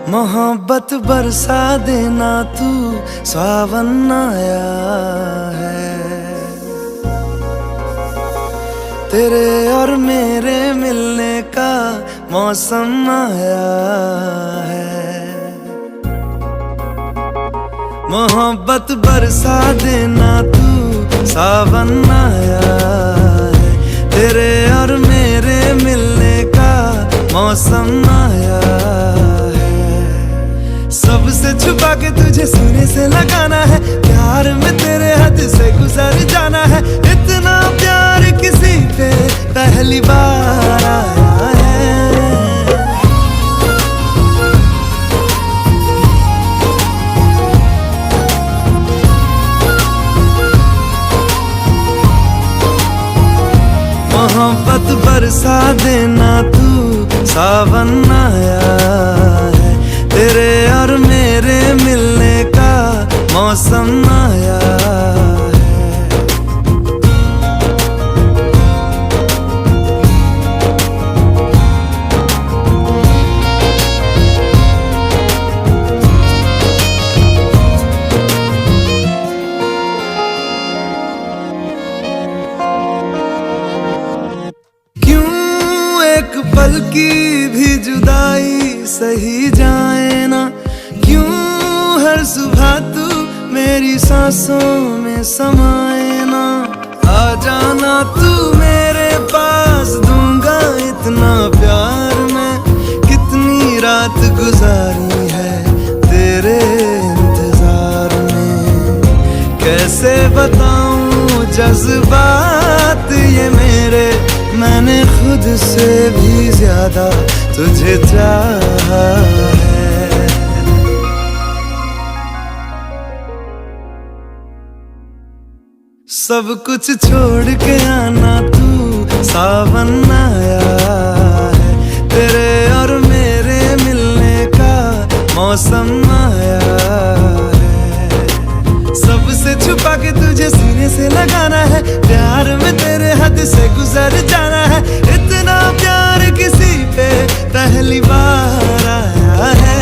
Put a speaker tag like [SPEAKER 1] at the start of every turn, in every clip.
[SPEAKER 1] मोहब्बत बरसा देना तू, सावन आया है। तेरे और मेरे मिलने का मौसम आया है। मोहब्बत बरसा देना तू, सावन आया है। तेरे और मेरे मिलने का मौसम आया है। सबसे छुपा के तुझे सीने से लगाना है, प्यार में तेरे हद से गुजर जाना है। इतना प्यार किसी पे पहली बार आया है। मोहब्बत बरसा देना तू, सावन आया है। तेरे और मेरे मिलने का मौसम आया है। एक पल की भी जुदाई सही जाए ना, क्यों हर सुबह तू मेरी सांसों में समाए ना। आ जाना तू मेरे पास, दूंगा इतना प्यार मैं। कितनी रात गुजारी है तेरे इंतजार में, कैसे बताऊं जज्बात ये मेरे। मैंने खुद से भी ज्यादा तुझे चाहा है। सब कुछ छोड़ के आना तू, सावन आया है। तेरे और मेरे मिलने का मौसम आया है। सबसे छुपा के तुझे सीने से लगाना है, प्यार में तेरे हद से गुजर जाना है। इतना प्यार किसी पे पहली बार आया है।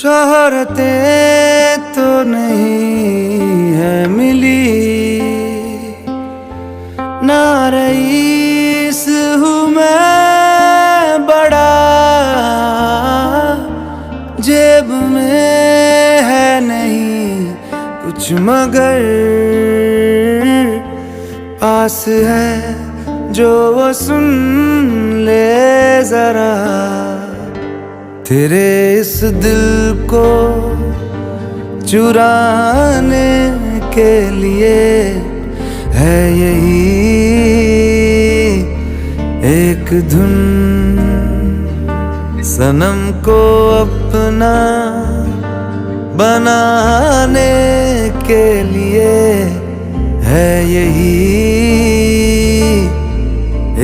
[SPEAKER 1] शोहरतें तो नहीं है मिली, ना रईस हूँ मैं बड़ा। जेब में है नहीं कुछ मगर पास है जो वो सुन ले जरा। तेरे इस दिल को चुराने के लिए है यही एक धुन। सनम को अपना बनाने के लिए है यही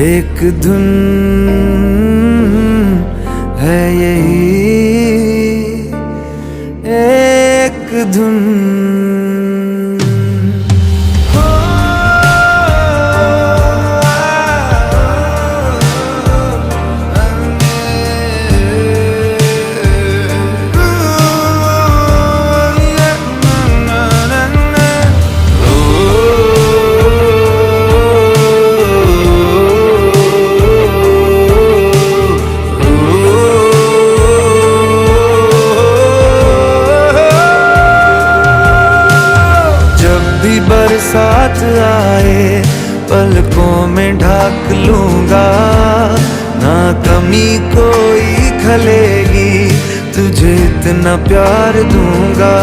[SPEAKER 1] एक धुन, है यही एक धुन। रात आए पलकों में ढाक लूंगा, ना कमी कोई खलेगी, तुझे इतना प्यार दूंगा।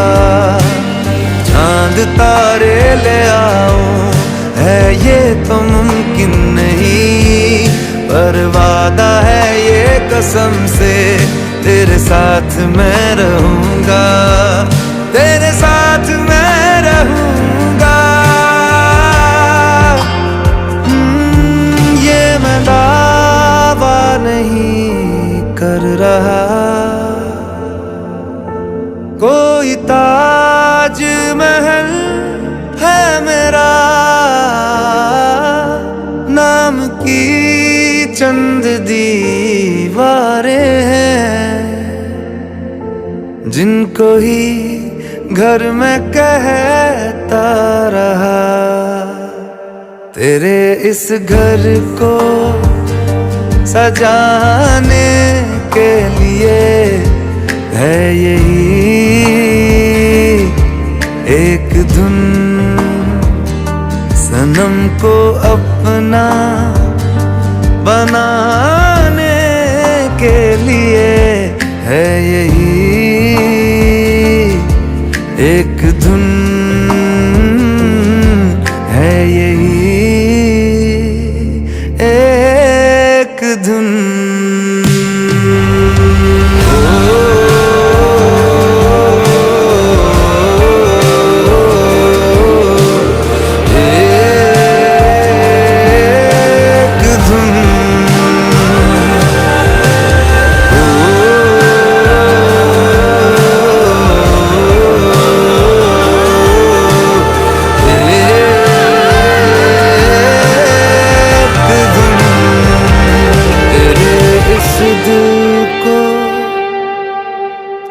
[SPEAKER 1] चांद तारे ले आऊं है ये तो मुमकिन नहीं, पर वादा है ये कसम से, तेरे साथ मैं रहूंगा, तेरे साथ मैं रहूंगा। ये मैं दावा नहीं कर रहा, कोई ताज महल है मेरा, नाम की चंद दीवारें हैं, जिनको ही घर में कहता रहा। तेरे इस घर को सजाने के लिए है यही एक धुन, सनम को अपना बनाने के लिए है यही एक धुन, है यही एक धुन।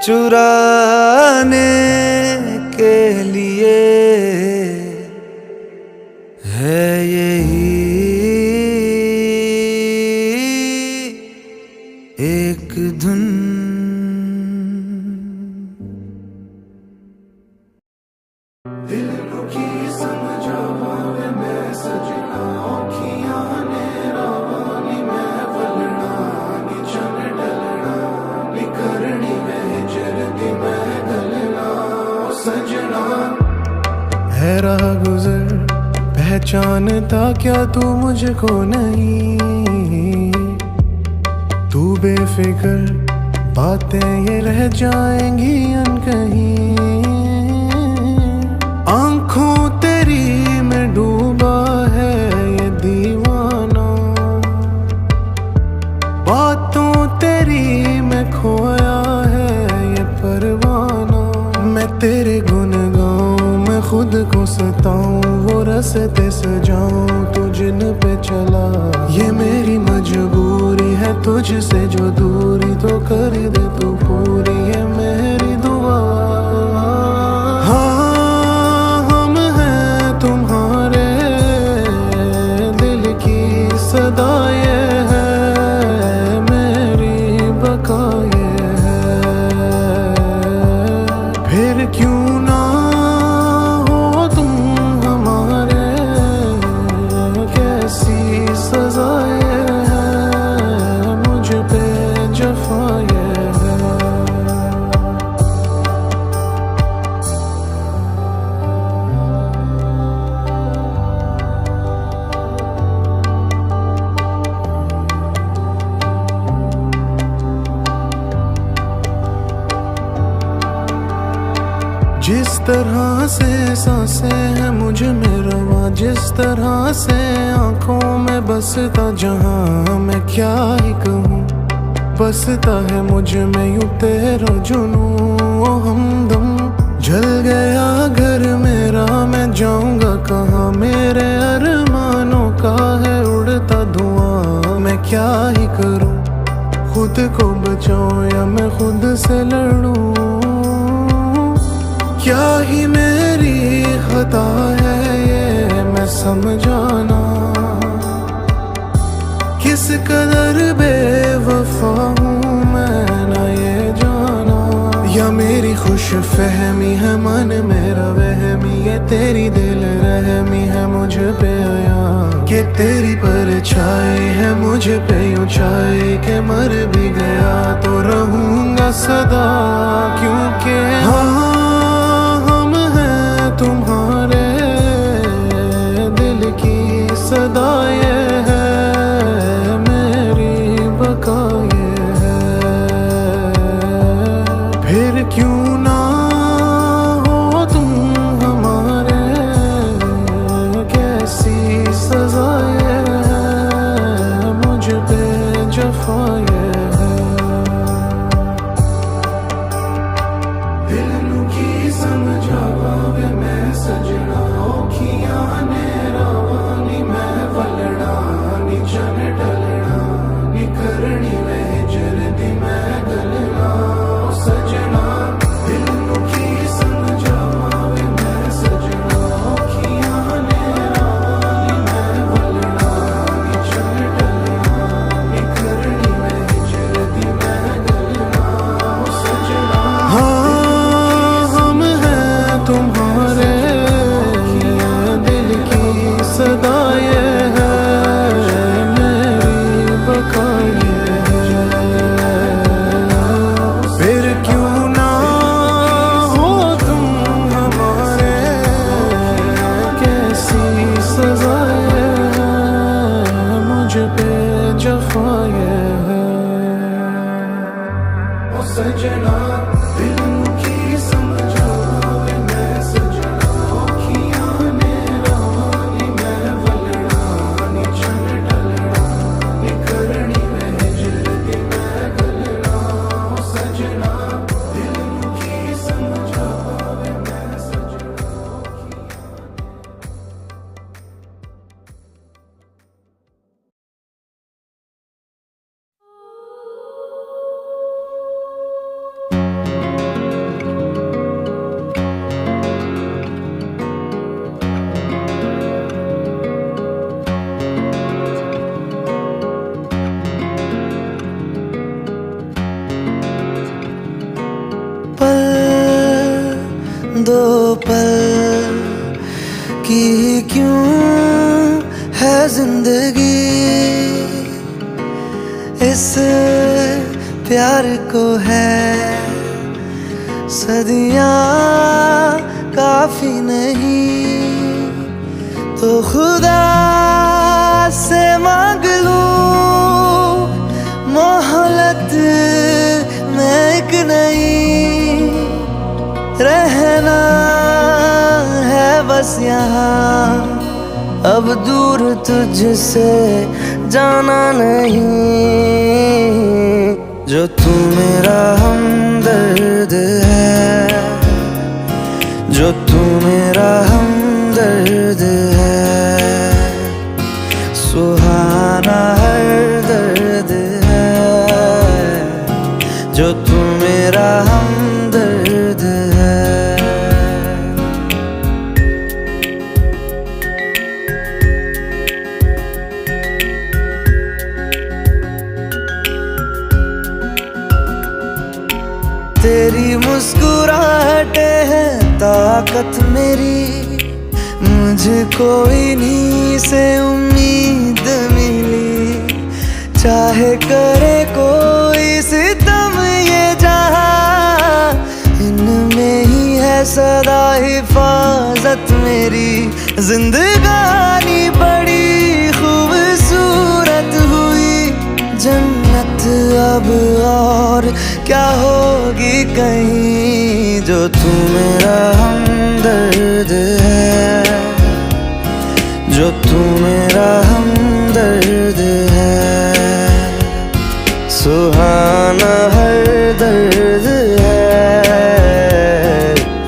[SPEAKER 1] चुराने के लिए है यही एक धुन। दिल रुकी समझावे मैं सजना, औखियां ने रावानी मैं वलना, नी चन डलना नी करनी सजना। है राह गुजर पहचानता क्या तू मुझको नहीं, तू बेफिक्र बातें ये रह जाएंगी अनकही। आंखों तेरी में डूबा है ये दीवाना, बातों तेरी में खोया है ये परवाना। मैं तेरे गुन गाऊं, मैं खुद को सताऊं, वो रस्ते सजाऊं तू जिन पे चला। ये मेरी मजबूरी है तुझसे जो दूरी, तो कर दे तू पूरी ये मेरी दुआ। हाँ हम हैं तुम्हारे, दिल की सदा ये है, मेरी बका ये है। फिर क्यों ना हो तुम हमारे, कैसी सजा ये है, मुझ पे जफा ये है। जिस तरह से सांसें हैं मुझ में रवां, जिस तरह से आंखों में बसता जहां, मैं क्या ही कहूँ बसता है मुझ में यूं तेरा जुनूं। ओ हमदम जल गया घर मेरा, मैं जाऊंगा कहाँ, मेरे अरमानों का है उड़ता धुआं। मैं क्या ही करूँ, खुद को बचाऊं या मैं खुद से लड़ूं। क्या ही मेरी खता है ये मैं समझाना, किस कदर बेवफा हूँ मैं ना ये जाना। या मेरी खुश फहमी है मन मेरा वहमी, ये
[SPEAKER 2] तेरी दिल रहमी है मुझ पे आया, कि तेरी परछाई है मुझ पे ऊंचाई, के मर भी गया तो रहूंगा सदा, क्योंकि हाँ हम हैं तुम्हारे दिल की सदा, ये है मेरी बका, ये है फिर क्यों ना हो तुम हमारे, कैसी सजा ये है मुझ पे जफा, ये है दिल नू की समझावा वे मैं सजना, औखियां ने रावानी मैं वलड़ा, नी चन टलना नी करनी वे जरदी मैं गलना, ओ सजना दिल नू की समझावा वे मैं सजना, औखियां ने रावानी मैं वलड़ा, नी चन टलना नी करनी वे जरदी मैं गलना, ओ सजना हाँ हम हैं तुम्हारे दिल की सदा, ये है मेरी बका, ये है फिर क्यों ना हो तुम हमारे, कैसी सजा ये है मुझ पे जफा, ये है ओ सजना दिल की समझावा वे मैं सजना, औखियां ने रावानी मैं वलड़ा, नी चन टलना नी करनी वे जरदी मैं गलना, ओ सजना दिल की समझावा वे मैं सजना,
[SPEAKER 1] पल दो पल की क्यों है जिंदगी, इस प्यार को है सदियां काफी नहीं, तो खुदा से मांग लूं मोहलत में एक नहीं, रहना है बस यहाँ अब दूर तुझसे जाना नहीं, जो तू मेरा हमदर्द है, जो तू मेरा हमदर्द है, सुहाना हर दर्द है, जो तू मेरा हमदर्द है। तेरी मुस्कुराहटें हैं ताकत मेरी, मुझको इन्हीं से उम्मीद मिली, चाहे करे कोई सितम ये जहां, इनमें ही है सदा हिफाजत मेरी, जिंदगानी बड़ी खूबसूरत हुई, जन्नत अब और क्या होगी कहीं, जो तू मेरा हमदर्द है, जो तू मेरा हमदर्द है, सुहाना हर दर्द है,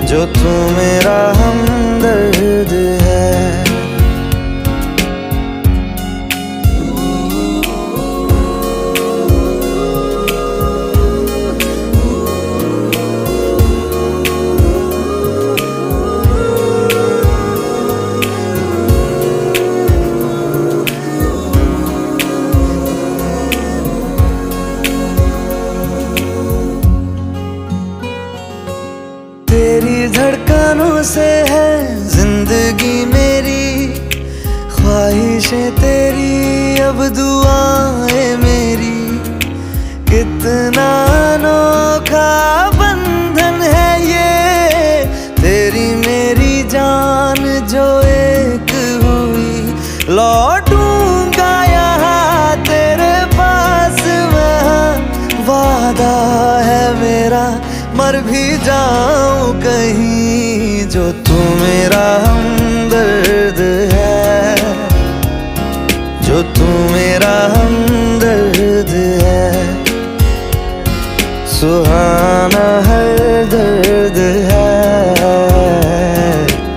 [SPEAKER 1] जो तू मेरा हमदर्द है। तेरी धड़कनों से है अब दुआएं मेरी, कितना अनोखा बंधन है ये, तेरी मेरी जान जो एक हुई। लौटूंगा यहाँ तेरे पास मैं, वादा है मेरा, मर भी जाऊं कहीं, जो तू मेरा हमदर्द है, जो तू मेरा हमदर्द है। सुहाना हर दर्द है,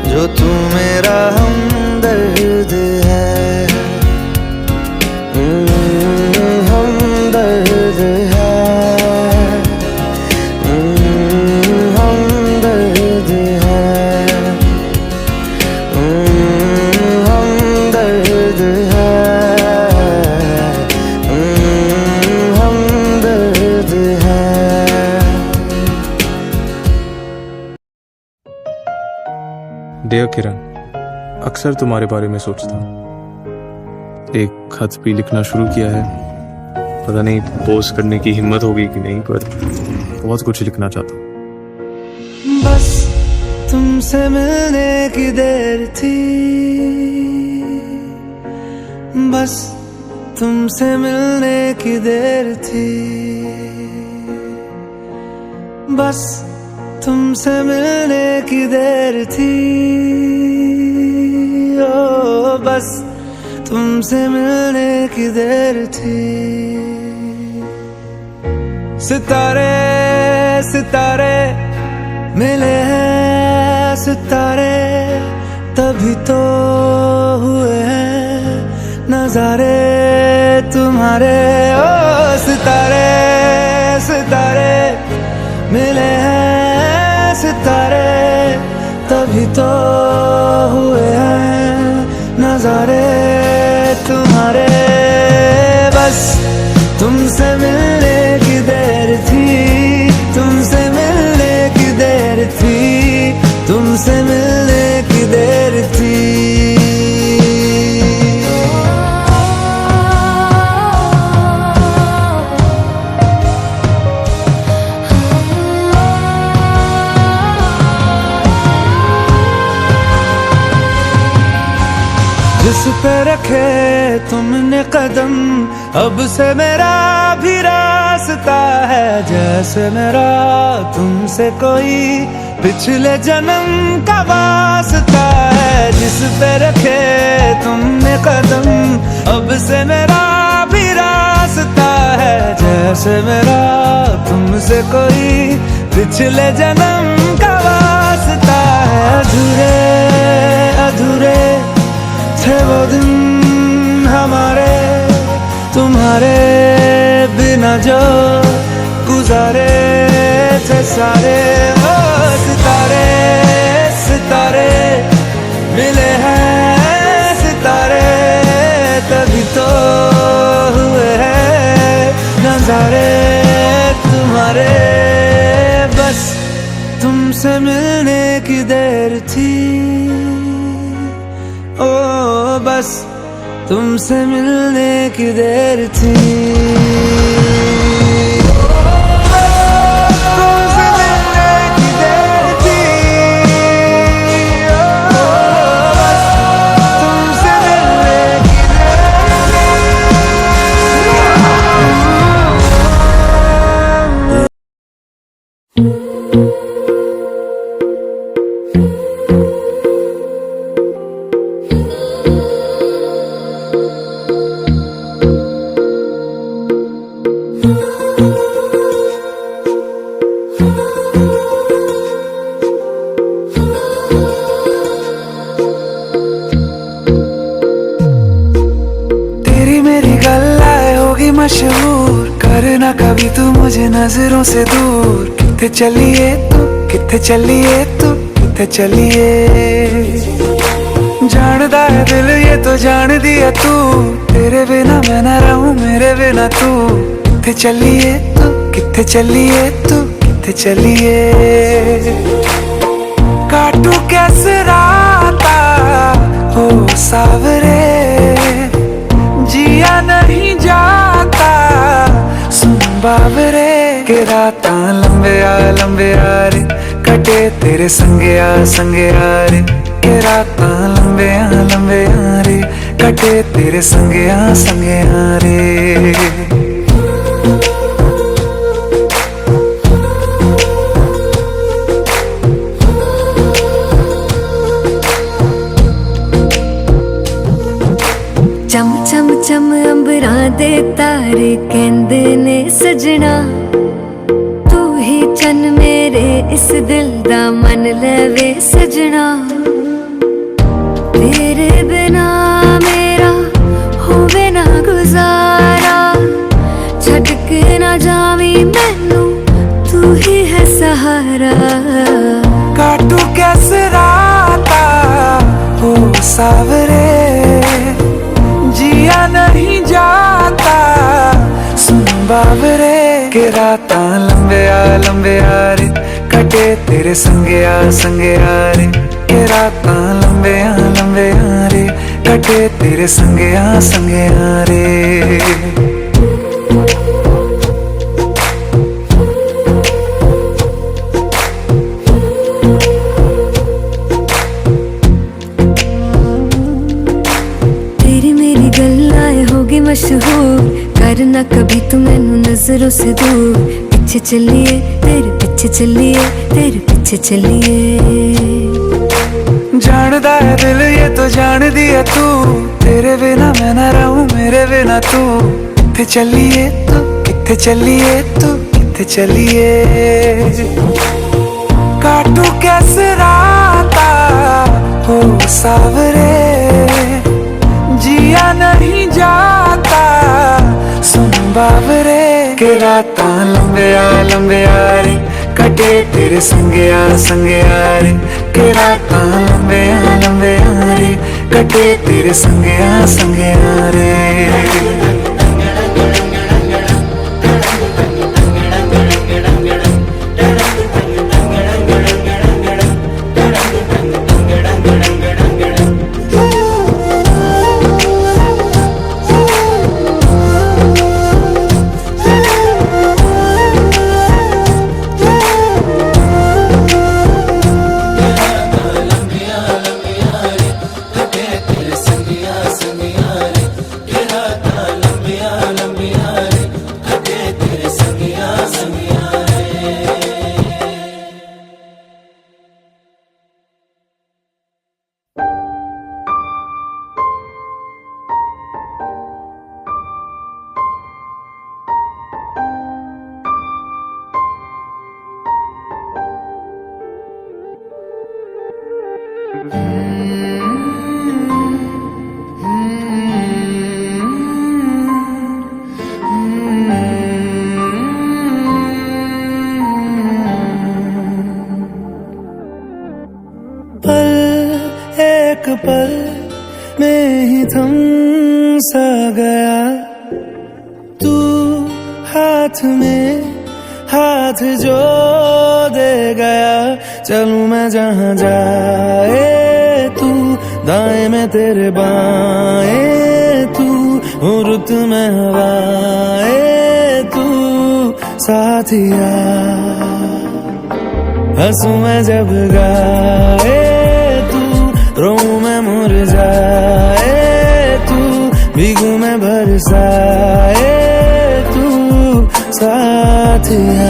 [SPEAKER 1] जो तू मेरा हमदर्द है। हमदर्द है, हमदर्द है, हमदर्द है, हमदर्द है।
[SPEAKER 3] डियर किरण, अक्सर तुम्हारे बारे में सोचता हूँ। एक खत भी लिखना शुरू किया है, पता नहीं पोस्ट करने की हिम्मत होगी कि नहीं, पर बहुत कुछ लिखना चाहता हूँ।
[SPEAKER 1] बस तुमसे मिलने की देर थी, बस तुमसे मिलने की देर थी, बस तुमसे मिलने की देर थी, ओ बस तुमसे मिलने की देर थी। सितारे सितारे मिले हैं, सितारे तभी तो हुए हैं नजारे तुम्हारे। ओ सितारे सितारे मिले हैं, सितारे तभी तो हुए हैं नजारे तुम्हारे। बस तुमसे मिलने की देर थी, तुमसे मिलने की देर थी, तुमसे मिलने की देर थी। जिस पे रखे तुमने कदम, अब से मेरा भी रास्ता है, जैसे मेरा तुमसे कोई पिछले जन्म का वास्ता है। जिस पे रखे तुमने कदम, अब से मेरा भी रास्ता है, जैसे मेरा तुमसे कोई पिछले जन्म का वास्ता है। अधूरे अधूरे थे वो दिन हमारे, तुम्हारे बिना जो गुजारे थे सारे। ओ सितारे सितारे मिले हैं, सितारे तभी तो हुए हैं नजारे तुम्हारे। बस तुमसे मिलने की देर थी, ओ बस तुमसे मिलने की देर थी। तुमसे मिलने की देर थी, ओ बस तुमसे मिलने की देर थी। मशहूर करना कभी तू मुझे नजरों से दूर। किथे चलिए तू, किथे चलिए तू, किथे चलिए। जानदा है दिल ये तो जान दिया तू, तेरे बिना मैं ना रहूं मेरे बिना तू। किथे चलिए तू, किथे चलिए तू, किथे चलिए। काटू कैसे राता हो सावरे, जिया नहीं जाता। सुन बाबरे के राता लंबे आ रे, कटे तेरे संगे आ रे। के राता लंबे आ रे, कटे तेरे संगे आ रे।
[SPEAKER 4] चम चम चम अंबरां दे तारे कहंदे ने सजना, तू ही चन मेरे इस दिल दा मन लवे सजना। तेरे बिना मेरा होवे ना गुजारा, छड़ के ना जावी मैनू तू ही है सहारा।
[SPEAKER 1] काटू कैसे राता हो सावरे, जिया नहीं जाता। सुन बाबरे के राता लंबे आ रे, कटे तेरे संगे आ रे। के राता लंबे आ रे, कटे तेरे संगे आ रे।
[SPEAKER 4] मशहूर करना कभी तू मैनू नजरों से दूर। पीछे चलिए तेरे पीछे चलिए, तेरे पीछे चलिए।
[SPEAKER 1] जानदा है दिल ये तो जान दिया तू, तेरे बिना मैं ना रहूं मेरे बिना तू। किथे चलिए तू, किथे चलिए तू, किथे चलिए। काटू कैसे राता हो सावरे, जिया नहीं जाता। सुन बाबरे के राता लंबे आ रे, कटे तेरे संगे आ रे। के राता लंबे आ रे, कटे तेरे संगे आ रे। एक पल में ही थम सा गया, तू हाथ में हाथ जो दे गया। चलूं मैं जहां जाए तू, दाएं में तेरे बाएं तू, हूँ रुत में हवाएं तू साथिया। हंसू मैं जब गाए तू, रोऊं मैं मुरझाए तू, भीगू मैं बरसाए तू साथिया।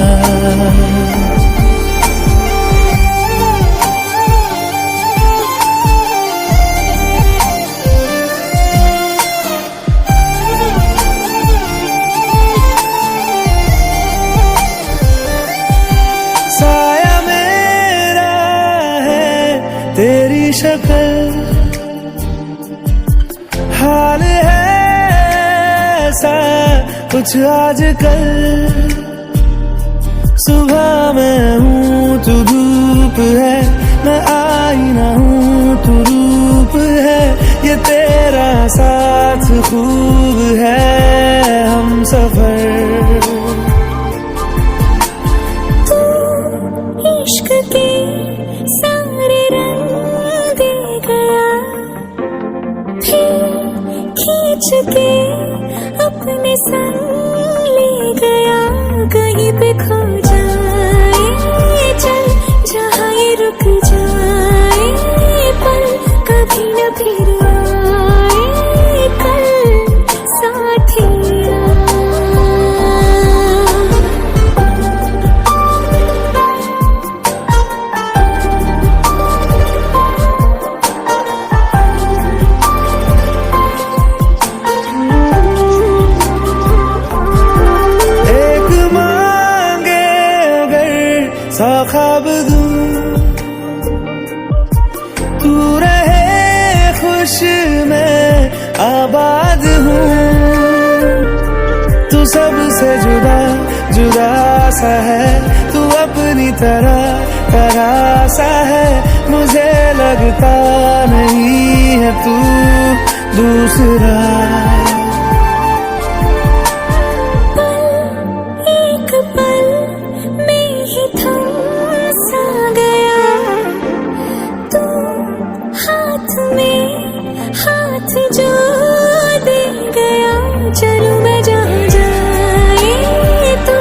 [SPEAKER 1] साया मेरा है तेरी शक्ल, हाल है ऐसा कुछ आजकल। सुबह मैं हूँ तू धूप है, मैं आईना हूँ तू रूप है। ये तेरा साथ खूब है हम सफर।
[SPEAKER 4] इश्क के सारे रंग दे गया, फिर खींच के
[SPEAKER 1] सा ख्वाब दूं, तू रहे खुश मैं आबाद हूँ। तू सबसे जुदा जुदा सा है, तू अपनी तरह सा है, मुझे लगता नहीं है तू दूसरा।
[SPEAKER 4] एक पल में ही थम सा गया, तू हाथ में हाथ जो दे गया। चलूं मैं जहाँ जाए तू,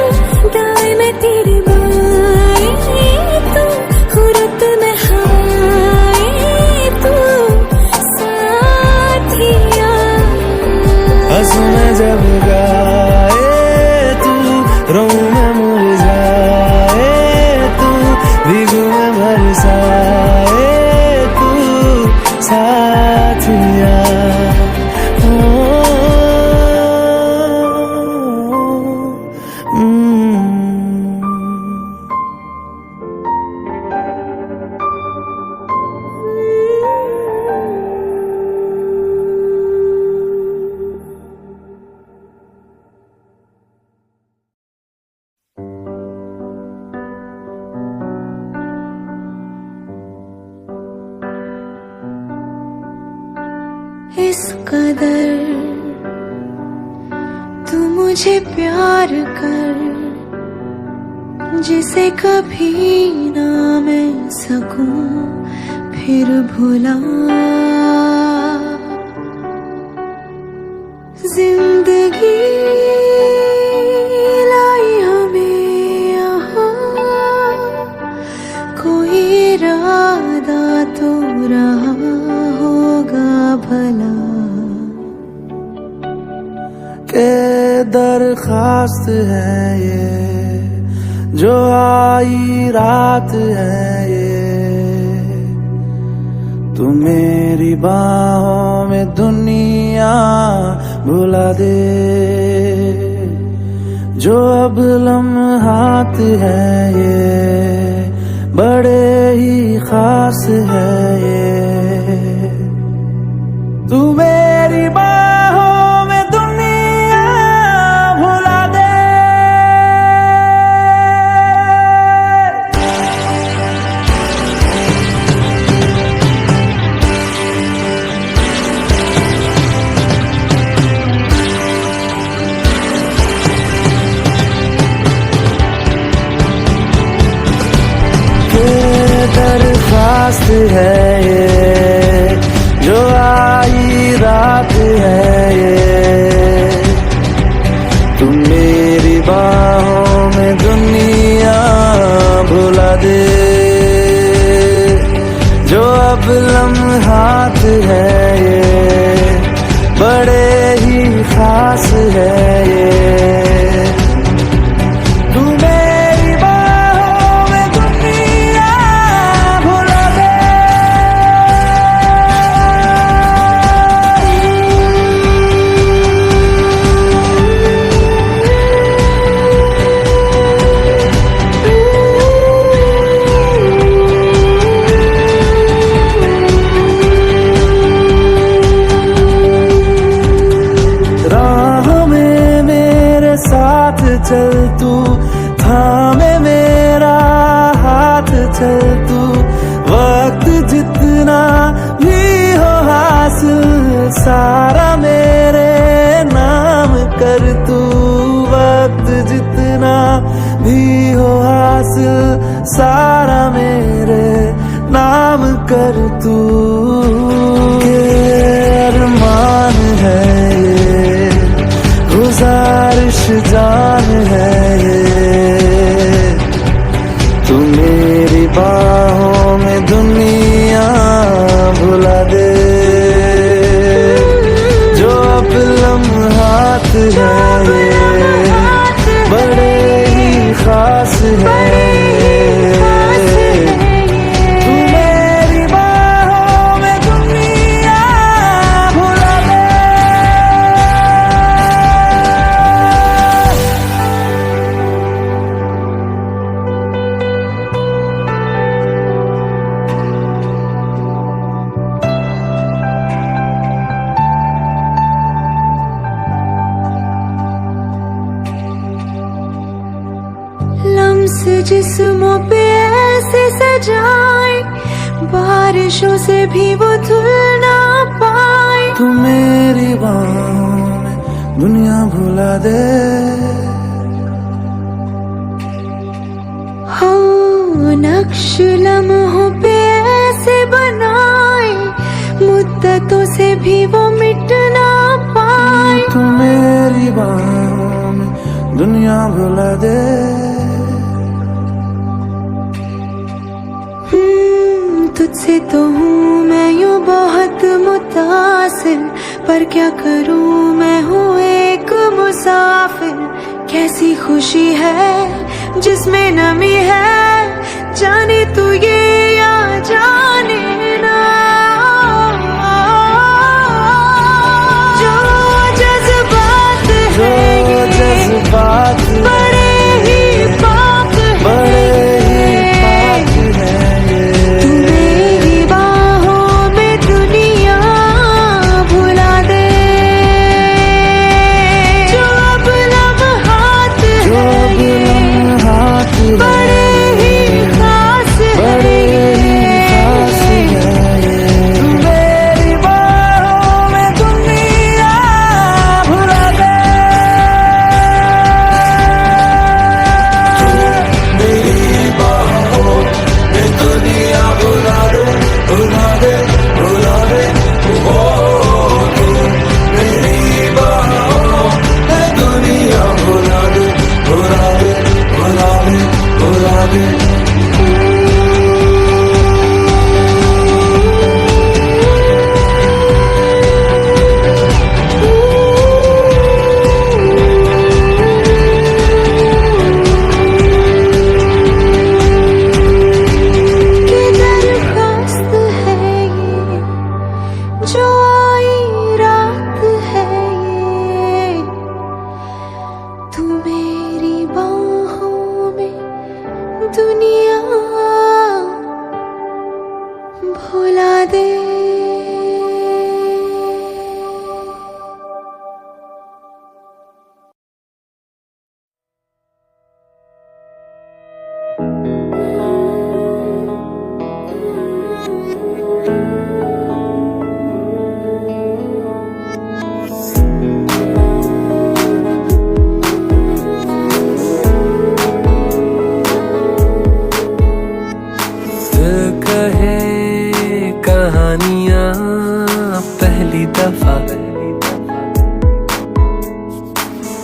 [SPEAKER 4] दाएं मैं तेरे बाएं तू, खुरत में हाय तू साथिया।
[SPEAKER 1] हंसू मैं जब गाए तू, रोऊं मैं मुरझाए तू, भीगू मैं बरसाए तू साथिया।
[SPEAKER 4] इस कदर तू मुझे प्यार कर, जिसे कभी ना मैं सकूं फिर भुला। जिंदगी लाई हमें यहाँ, कोई इरादा तो रहा होगा भला।
[SPEAKER 1] के दरखास्त है ये जो आई रात है ये, तू मेरी बाहों में दुनिया भुला दे। जो अब लम्हात है ये बड़े ही खास है ये, तू मेरी बाहों में दुनिया भुला दे। दरखास्त है ये जो आई रात है ये, तुम मेरी बाहों में दुनिया भुला दे। जो अब लम्हात है ये बड़े ही खास है ये, चल तू थामे मेरा हाथ, चल तू वक्त जितना भी हो हासिल सारा मेरे नाम कर तू। वक्त जितना भी हो हासिल सारा मेरे नाम कर तू। के अरमान है ये गुजारिश जान है ये, तू मेरी बाहों में दुनिया भुला दे। जो अब लम्हात है ये बड़े ही खास है, तू मेरी बाहों
[SPEAKER 4] जिस्मों पे ऐसे सजाए, बारिशों से भी वो धुल ना पाए।
[SPEAKER 1] तू मेरी बाहों में दुनिया भुला दे।
[SPEAKER 4] हम नक्श लम्हों पे ऐसे बनाए, मुद्दतों से भी वो मिट ना पाए।
[SPEAKER 1] तू मेरी बाहों में दुनिया भुला दे।
[SPEAKER 4] तुझसे तो हूँ मैं यूँ बहुत मुतासिर, पर क्या करूँ मैं हूँ एक मुसाफिर। कैसी खुशी है जिसमें नमी है, जाने तू ये या जाने ना। जो जज्बात है ये बड़े ही पाक है।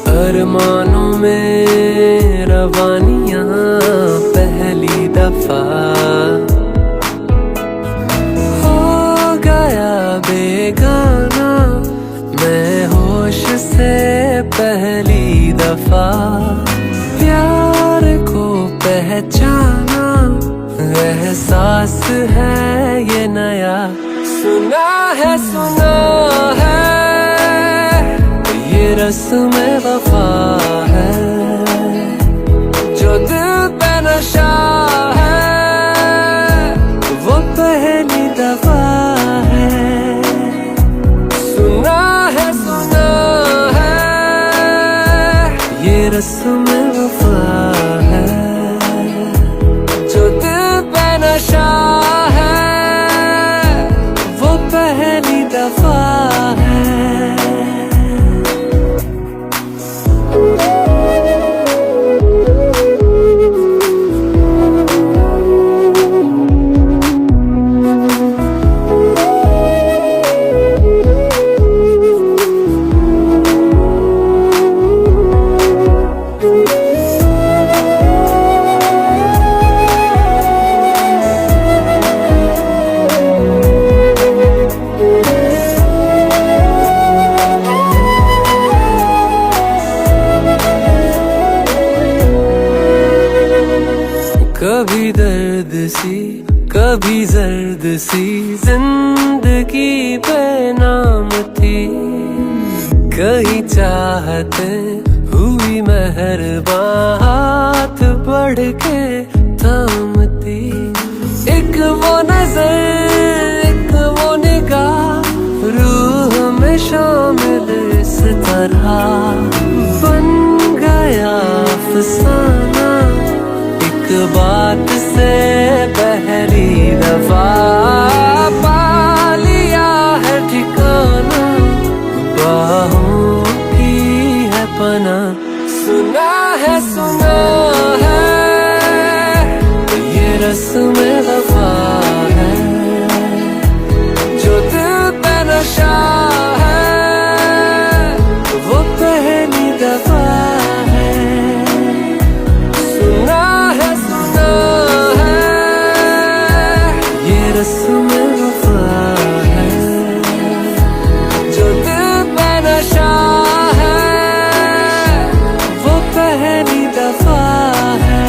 [SPEAKER 5] अरमानों में रवानियां पहली दफा हो गया बेगाना मैं होश से पहली दफा। प्यार को पहचाना एहसास है ये नया। सुना है ये रस्म वफा है जो दिल पे नशा है वो पहली दफा है। सुना है ये रस्म वफा है जो दिल पे नशा है वो पहली दफा है। कभी दर्द सी कभी जर्द सी जिंदगी बेनाम थी। कहीं चाहते हुई मेहरबान हाथ बढ़ के थामती। एक वो नजर एक वो निगाह रूह में शामिल इस तरह बन गया अफसाना। एक एक बात से पहली दफा पा लिया है ठिकाना, बाहों की है पना। सुना है ये रस्म वफा है, जो दिल पे नशा है वो पहली दफा है। सुना है ये रस्म वफा है, जो दिल पे नशा है वो पहली दफा है।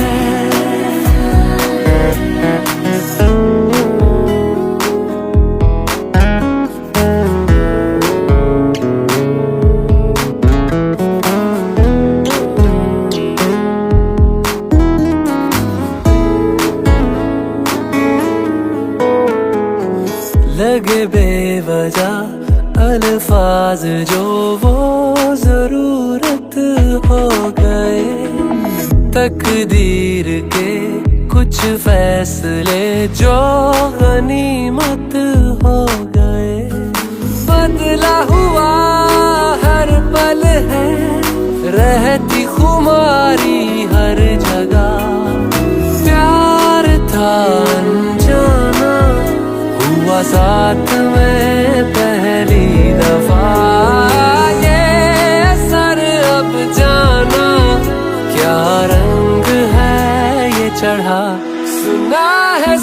[SPEAKER 5] लगे बेवजह अल्फाज जो वो जरूरत हो गए, तकदीर के कुछ फैसले जो गनीमत हो गए। बदला हुआ हर पल है, रहती खुमारी हर जगह। प्यार था अनजाना, हुआ साथ में पहली दफा। ये सर अब जाना क्या रंग है ये चढ़ा। सुना है